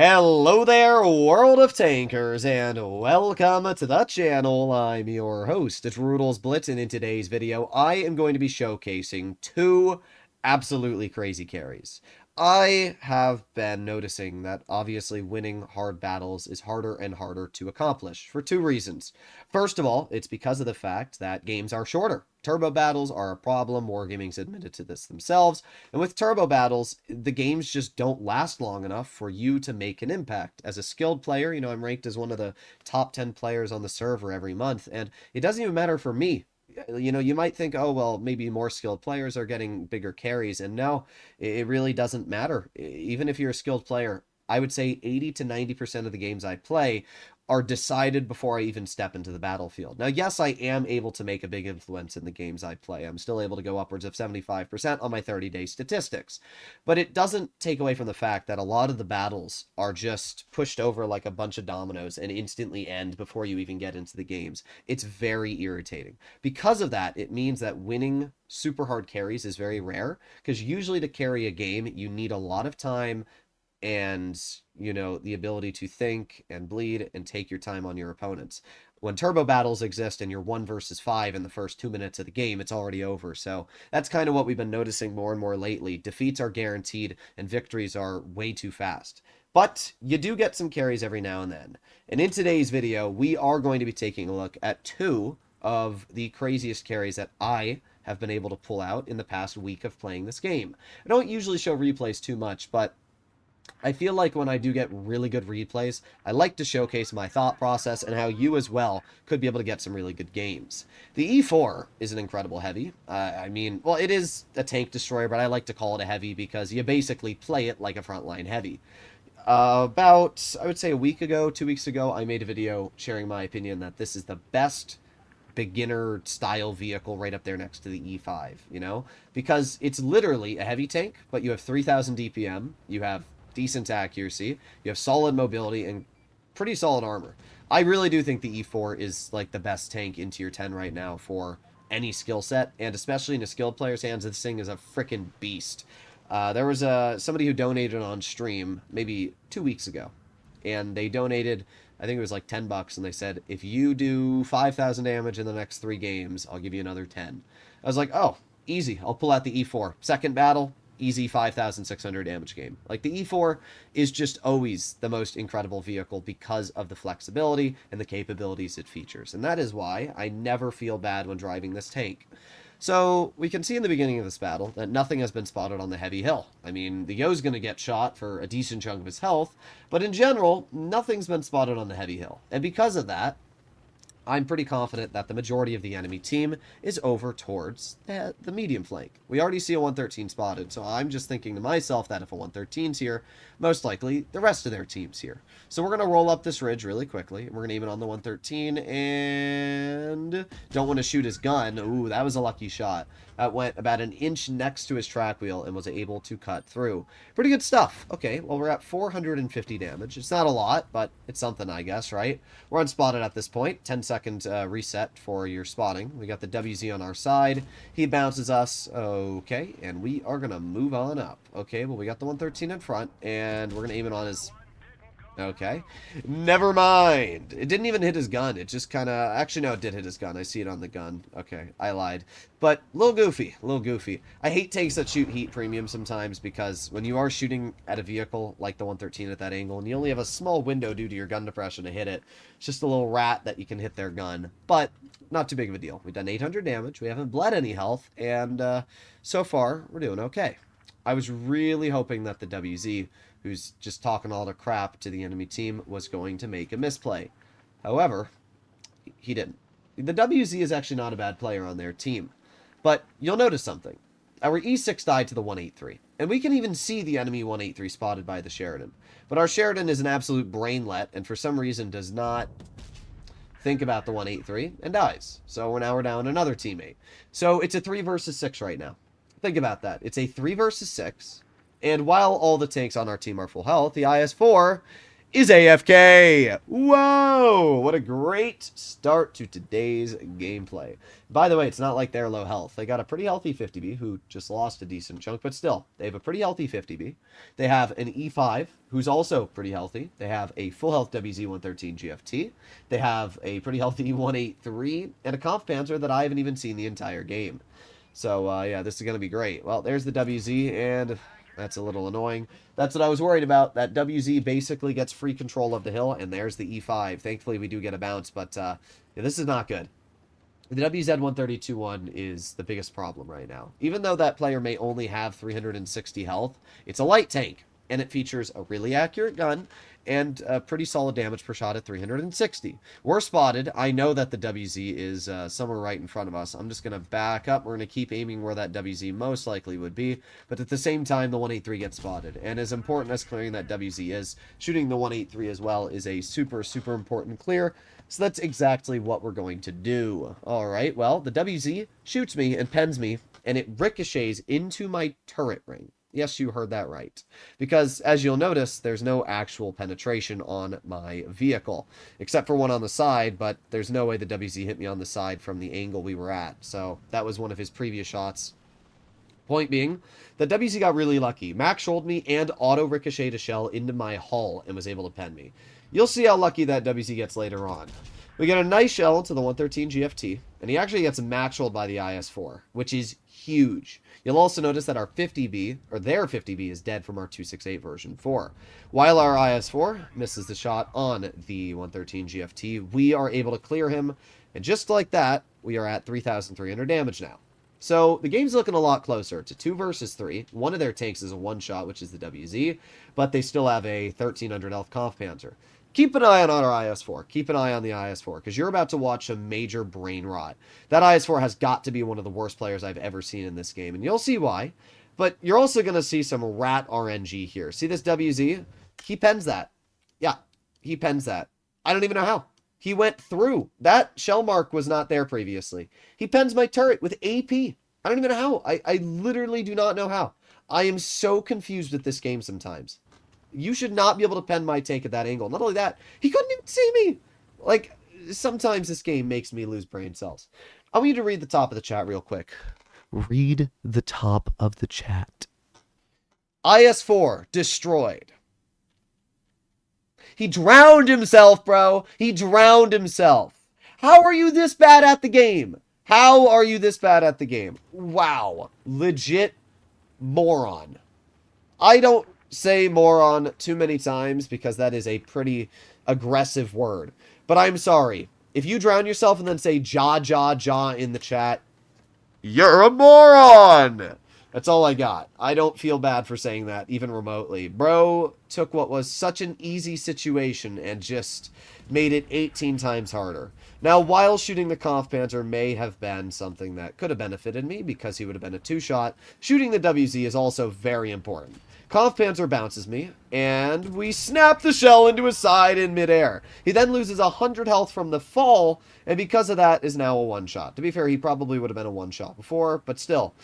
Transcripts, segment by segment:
Hello there, world of tankers, and welcome to the channel. I'm your host, it's Blitz, and in today's video, I am going to be showcasing two absolutely crazy carries. I have been noticing that obviously winning hard battles is harder and harder to accomplish for two reasons. First of all, it's because of the fact that games are shorter. Turbo battles are a problem. Wargaming's admitted to this themselves. And with turbo battles, the games just don't last long enough for you to make an impact. As a skilled player, I'm ranked as one of the top 10 players on the server every month. And it doesn't even matter for me. You might think, oh, well, maybe more skilled players are getting bigger carries. And no, it really doesn't matter. Even if you're a skilled player, I would say 80 to 90% of the games I play are decided before I even step into the battlefield. Now, yes, I am able to make a big influence in the games I play. I'm still able to go upwards of 75% on my 30-day statistics. But it doesn't take away from the fact that a lot of the battles are just pushed over like a bunch of dominoes and instantly end before you even get into the games. It's very irritating. Because of that, it means that winning super hard carries is very rare, because usually to carry a game, you need a lot of time and the ability to think and bleed and take your time on your opponents. When turbo battles exist and you're 1 versus 5 in the first 2 minutes of the game, it's already over. So that's kind of what we've been noticing more and more lately. Defeats are guaranteed and victories are way too fast. But you do get some carries every now and then. And in today's video, we are going to be taking a look at two of the craziest carries that I have been able to pull out in the past week of playing this game. I don't usually show replays too much, but I feel like when I do get really good replays, I like to showcase my thought process and how you as well could be able to get some really good games. The E4 is an incredible heavy. Well, it is a tank destroyer, but I like to call it a heavy because you basically play it like a frontline heavy. About, I would say a week ago, 2 weeks ago, I made a video sharing my opinion that this is the best beginner style vehicle right up there next to the E5, because it's literally a heavy tank, but you have 3000 DPM, you have decent accuracy, you have solid mobility, and pretty solid armor. I really do think the E4 is like the best tank in tier 10 right now for any skill set, and especially in a skilled player's hands, this thing is a freaking beast. There was somebody who donated on stream maybe 2 weeks ago, and they donated, I think it was like $10, and they said, if you do 5,000 damage in the next 3 games, I'll give you another 10. I was like, oh, easy, I'll pull out the E4. Second battle, easy 5,600 damage game. Like, the E4 is just always the most incredible vehicle because of the flexibility and the capabilities it features. And that is why I never feel bad when driving this tank. So we can see in the beginning of this battle that nothing has been spotted on the heavy hill. I mean, the Yo's going to get shot for a decent chunk of his health, but in general, nothing's been spotted on the heavy hill. And because of that, I'm pretty confident that the majority of the enemy team is over towards the medium flank. We already see a 113 spotted, so I'm just thinking to myself that if a 113's here, most likely the rest of their team's here. So we're going to roll up this ridge really quickly. We're going to aim it on the 113, and don't want to shoot his gun. Ooh, that was a lucky shot. That went about an inch next to his track wheel and was able to cut through. Pretty good stuff. Okay, well, we're at 450 damage. It's not a lot, but it's something, I guess, right? We're unspotted at this point. 10-second reset for your spotting. We got the WZ on our side. He bounces us. Okay, and we are going to move on up. Okay, well, we got the 113 in front, and we're going to aim it on his... Okay. Never mind. It didn't even hit his gun. It just kind of... Actually, no, it did hit his gun. I see it on the gun. Okay, I lied. But a little goofy. A little goofy. I hate tanks that shoot heat premium sometimes, because when you are shooting at a vehicle like the 113 at that angle, and you only have a small window due to your gun depression to hit it, it's just a little rat that you can hit their gun. But not too big of a deal. We've done 800 damage. We haven't bled any health. And so far, we're doing okay. I was really hoping that the WZ, who's just talking all the crap to the enemy team, was going to make a misplay. However, he didn't. The WZ is actually not a bad player on their team. But you'll notice something. Our E6 died to the 183. And we can even see the enemy 183 spotted by the Sheridan. But our Sheridan is an absolute brainlet, and for some reason does not think about the 183 and dies. So now we're down another teammate. So it's a 3 versus 6 right now. Think about that. It's a 3 versus 6. And while all the tanks on our team are full health, the IS-4 is AFK. Whoa! What a great start to today's gameplay. By the way, it's not like they're low health. They got a pretty healthy 50B who just lost a decent chunk, but still, they have a pretty healthy 50B. They have an E5 who's also pretty healthy. They have a full health WZ-113 GFT. They have a pretty healthy 183 and a Conf Panzer that I haven't even seen the entire game. So, yeah, this is going to be great. Well, there's the WZ, and that's a little annoying. That's what I was worried about. That WZ basically gets free control of the hill, and there's the E5. Thankfully, we do get a bounce, but yeah, this is not good. The WZ-132-1 is the biggest problem right now. Even though that player may only have 360 health, it's a light tank, and it features a really accurate gun and a pretty solid damage per shot at 360. We're spotted. I know that the WZ is somewhere right in front of us. I'm just going to back up. We're going to keep aiming where that WZ most likely would be, but at the same time, the 183 gets spotted. And as important as clearing that WZ is, shooting the 183 as well is a super, super important clear. So that's exactly what we're going to do. All right, well, the WZ shoots me and pens me, and it ricochets into my turret ring. Yes, you heard that right. Because, as you'll notice, there's no actual penetration on my vehicle. Except for one on the side, but there's no way the WZ hit me on the side from the angle we were at. So, that was one of his previous shots. Point being, the WZ got really lucky. Max rolled me and auto-ricocheted a shell into my hull and was able to pen me. You'll see how lucky that WZ gets later on. We get a nice shell to the 113 GFT, and he actually gets max rolled by the IS-4, which is huge. You'll also notice that our 50B, or their 50B, is dead from our 268 version 4. While our IS-4 misses the shot on the 113 GFT, we are able to clear him, and just like that, we are at 3,300 damage now. So the game's looking a lot closer to 2 versus 3. One of their tanks is a one-shot, which is the WZ, but they still have a 1,300 health Conf Panzer. Keep an eye on our IS-4. Keep an eye on the IS-4, because you're about to watch a major brain rot. That IS-4 has got to be one of the worst players I've ever seen in this game, and you'll see why. But you're also going to see some rat RNG here. See this WZ? He pens that. Yeah, he pens that. I don't even know how. He went through. That shell mark was not there previously. He pens my turret with AP. I don't even know how. I literally do not know how. I am so confused with this game sometimes. You should not be able to pen my tank at that angle. Not only that, he couldn't even see me. Like, sometimes this game makes me lose brain cells. I want you to read the top of the chat real quick. Read the top of the chat. IS-4 destroyed. He drowned himself, bro. He drowned himself. How are you this bad at the game? How are you this bad at the game? Wow. Legit moron. I don't say moron too many times because that is a pretty aggressive word. But I'm sorry. If you drown yourself and then say jaw in the chat, you're a moron! That's all I got. I don't feel bad for saying that, even remotely. Bro took what was such an easy situation and just made it 18 times harder. Now, while shooting the Conf Panzer may have been something that could have benefited me because he would have been a two-shot, shooting the WZ is also very important. Conf Panzer bounces me, and we snap the shell into his side in midair. He then loses 100 health from the fall, and because of that is now a one-shot. To be fair, he probably would have been a one-shot before, but still.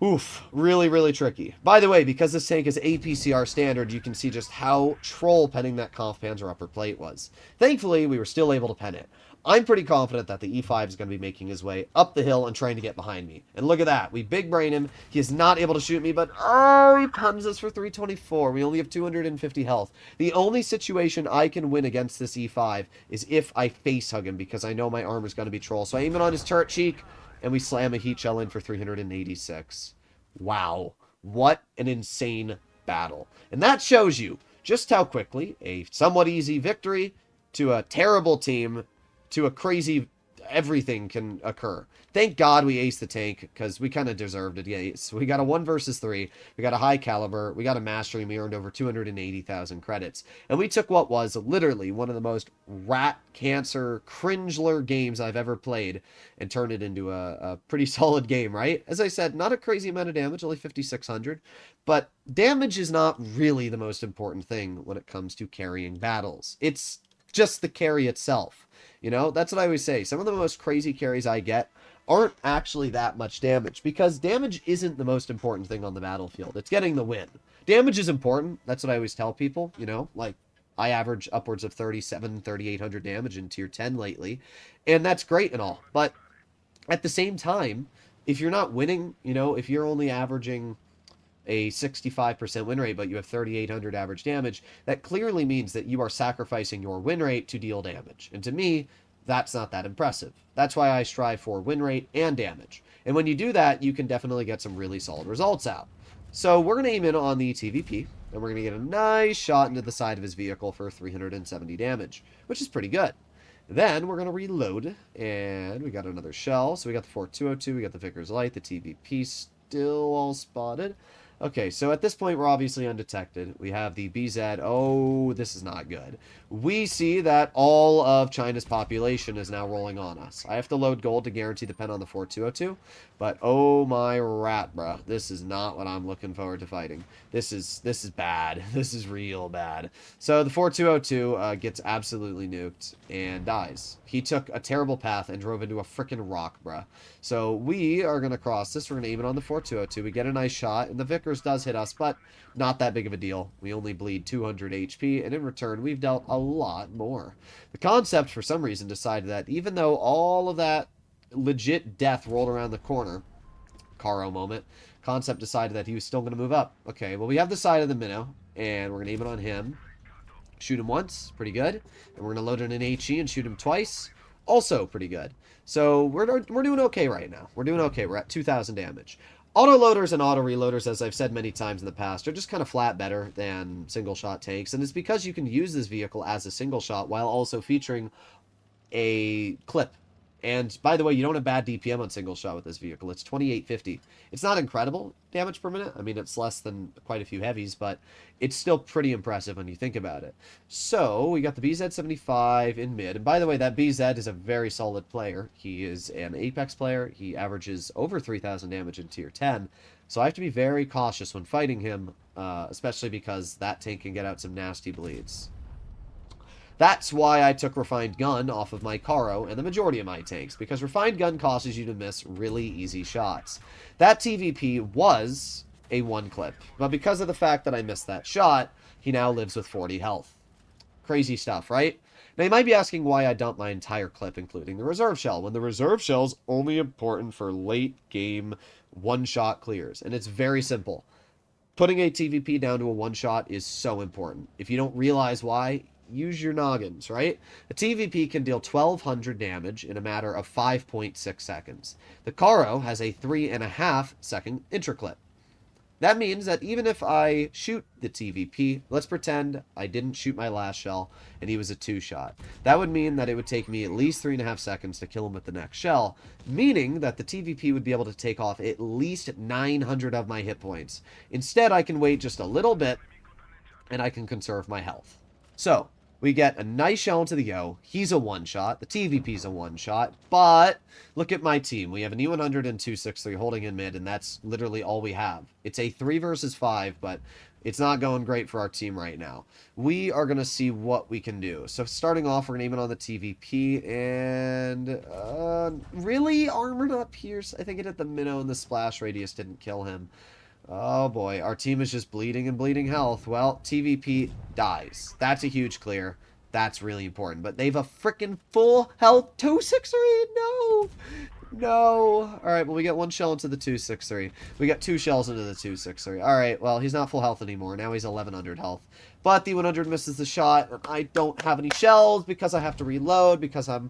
Oof, really, really tricky. By the way, because this tank is APCR standard, you can see just how troll penning that Conf Panzer upper plate was. Thankfully, we were still able to pen it. I'm pretty confident that the E5 is going to be making his way up the hill and trying to get behind me. And look at that. We big brain him. He is not able to shoot me, but oh, he pens us for 324. We only have 250 health. The only situation I can win against this E5 is if I face hug him because I know my armor's going to be troll. So I aim it on his turret cheek, and we slam a heat shell in for 386. Wow. What an insane battle. And that shows you just how quickly a somewhat easy victory to a terrible team to a crazy everything can occur. Thank God we aced the tank because we kind of deserved it. Yeah, so we got a 1 versus 3. We got a high caliber. We got a mastery. And we earned over 280,000 credits. And we took what was literally one of the most rat cancer cringler games I've ever played and turned it into a pretty solid game, right? As I said, not a crazy amount of damage, only 5,600. But damage is not really the most important thing when it comes to carrying battles. It's just the carry itself. You know, that's what I always say. Some of the most crazy carries I get aren't actually that much damage because damage isn't the most important thing on the battlefield. It's getting the win. Damage is important. That's what I always tell people, you know, like I average upwards of 3,800 damage in tier 10 lately, and that's great and all. But at the same time, if you're not winning, if you're only averaging a 65% win rate, but you have 3,800 average damage, that clearly means that you are sacrificing your win rate to deal damage. And to me, that's not that impressive. That's why I strive for win rate and damage. And when you do that, you can definitely get some really solid results out. So we're going to aim in on the TVP, and we're going to get a nice shot into the side of his vehicle for 370 damage, which is pretty good. Then we're going to reload, and we got another shell. So we got the 4202, we got the Vickers Light, the TVP still all spotted. Okay, so at this point, we're obviously undetected. We have the BZ. Oh, this is not good. We see that all of China's population is now rolling on us. I have to load gold to guarantee the pen on the 4202, but oh my rat, bruh. This is not what I'm looking forward to fighting. This is bad. This is real bad. So the 4202 gets absolutely nuked and dies. He took a terrible path and drove into a freaking rock, bruh. So we are going to cross this. We're going to aim it on the 4202. We get a nice shot, and the Vickers does hit us, but not that big of a deal. We only bleed 200 HP, and in return, we've dealt a lot more. The concept, for some reason, decided that even though all of that legit death rolled around the corner, Caro moment, concept decided that he was still going to move up. Okay, well, we have the side of the minnow, and we're going to aim it on him. Shoot him once, pretty good. And we're going to load in an HE and shoot him twice, also pretty good. So we're doing okay right now. We're doing okay. We're at 2,000 damage. Auto-loaders and auto-reloaders, as I've said many times in the past, are just kind of flat better than single-shot tanks. And it's because you can use this vehicle as a single shot while also featuring a clip. And, by the way, you don't have bad DPM on single shot with this vehicle. It's 2850. It's not incredible damage per minute. I mean, it's less than quite a few heavies, but it's still pretty impressive when you think about it. So, we got the BZ75 in mid. And, by the way, that BZ is a very solid player. He is an Apex player. He averages over 3,000 damage in tier 10. So, I have to be very cautious when fighting him, especially because that tank can get out some nasty bleeds. That's why I took Refined Gun off of my Caro and the majority of my tanks, because Refined Gun causes you to miss really easy shots. That TVP was a one clip, but because of the fact that I missed that shot, he now lives with 40 health. Crazy stuff, right? Now you might be asking why I dumped my entire clip, including the reserve shell, when the reserve shell's only important for late game one-shot clears, and it's very simple. Putting a TVP down to a one-shot is so important. If you don't realize why, use your noggins, right? A TVP can deal 1,200 damage in a matter of 5.6 seconds. The Caro has a 3.5 second interclip. That means that even if I shoot the TVP, let's pretend I didn't shoot my last shell and he was a two-shot. That would mean that it would take me at least 3.5 seconds to kill him with the next shell, meaning that the TVP would be able to take off at least 900 of my hit points. Instead, I can wait just a little bit and I can conserve my health. So, we get a nice shell into the Yo. He's a one-shot. The TVP's a one-shot. But look at my team. We have an E100 and 263 holding in mid, and that's literally all we have. It's a 3 versus 5, but it's not going great for our team right now. We are going to see what we can do. So starting off, we're going to aim it on the TVP, and really? Armor not pierce? I think it hit the minnow, and the splash radius didn't kill him. Oh boy, our team is just bleeding and bleeding health. Well, TVP dies. That's a huge clear. That's really important. But they've a freaking full health 263. No! No. Alright, well, we get one shell into the 263. We got two shells into the 263. Alright, well, he's not full health anymore. Now he's 1,100 health. But the 100 misses the shot. And I don't have any shells because I have to reload because I'm...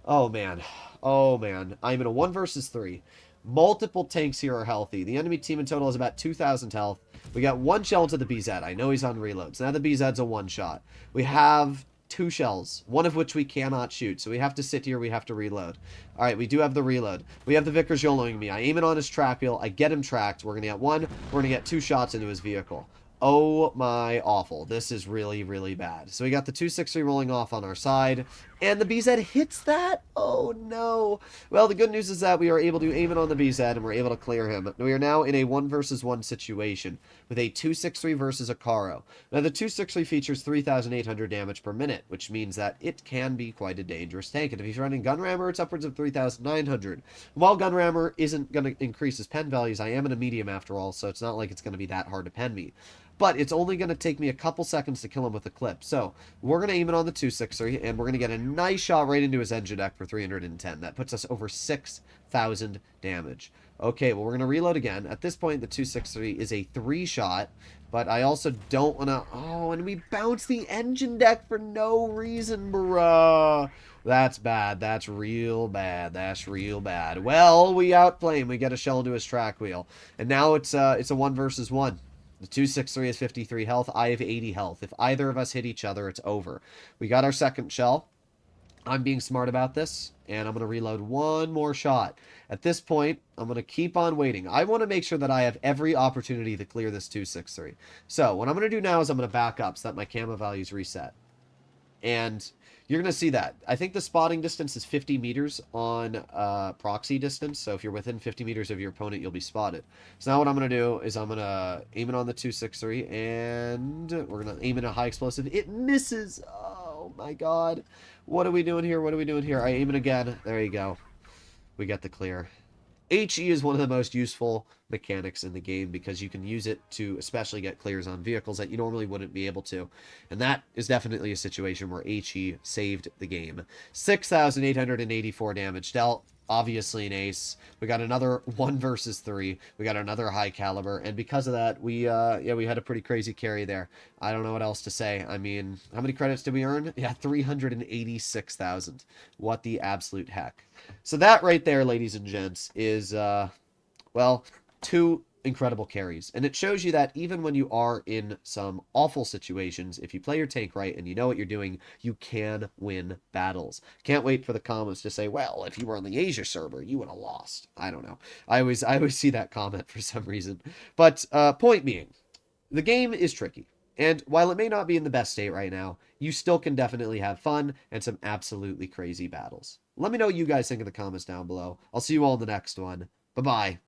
Oh, man. Oh, man. I'm in a 1 versus 3. Multiple tanks here are healthy. The enemy team in total is about 2,000 health. We got one shell into the BZ. I know he's on reload. So now the BZ's a one-shot. We have 2 shells, one of which we cannot shoot. So we have to sit here. We have to reload. All right, we do have the reload. We have the Vickers YOLOing me. I aim it on his trap wheel. I get him tracked. We're going to get one. We're going to get 2 shots into his vehicle. Oh my awful. This is really, really bad. So we got the 263 rolling off on our side, and the BZ hits that? Oh no. Well, the good news is that we are able to aim it on the BZ, and we're able to clear him. We are now in a 1 versus 1 situation with a 263 versus a Caro. Now, the 263 features 3,800 damage per minute, which means that it can be quite a dangerous tank. And if he's running Gun Rammer, it's upwards of 3,900. While Gun Rammer isn't going to increase his pen values, I am in a medium after all, so it's not like it's going to be that hard to pen me. but it's only going to take me a couple seconds to kill him with a clip. So we're going to aim it on the 263, and we're going to get a nice shot right into his engine deck for 310. That puts us over 6,000 damage. Okay, well, we're going to reload again. At this point, the 263 is a 3-shot, but I also don't want to... Oh, and we bounce the engine deck for no reason, bruh. That's bad. That's real bad. That's real bad. Well, we outplay him. We get a shell into his track wheel. And now it's a 1 versus 1. The 263 has 53 health. I have 80 health. If either of us hit each other, it's over. We got our second shell. I'm being smart about this, and I'm going to reload one more shot. At this point, I'm going to keep on waiting. I want to make sure that I have every opportunity to clear this 263. So what I'm going to do now is I'm going to back up so that my camo values reset. And you're going to see that. I think the spotting distance is 50 meters on proxy distance. So if you're within 50 meters of your opponent, you'll be spotted. So now what I'm going to do is I'm going to aim it on the 263, and we're going to aim it at high explosive. It misses. Oh my god. What are we doing here? What are we doing here? I aim it again. There you go. We get the clear. HE is one of the most useful mechanics in the game because you can use it to especially get clears on vehicles that you normally wouldn't be able to. And that is definitely a situation where HE saved the game. 6,884 damage dealt. Obviously an ace. We got another 1 versus 3. We got another high caliber, and because of that, we had a pretty crazy carry there. I don't know what else to say. I mean, how many credits did we earn? Yeah, 386,000. What the absolute heck. So that right there, ladies and gents, is well, 2 incredible carries. And it shows you that even when you are in some awful situations, if you play your tank right and you know what you're doing, you can win battles. Can't wait for the comments to say, well, if you were on the Asia server, you would have lost. I don't know. I always see that comment for some reason. But point being, the game is tricky. And while it may not be in the best state right now, you still can definitely have fun and some absolutely crazy battles. Let me know what you guys think in the comments down below. I'll see you all in the next one. Bye-bye.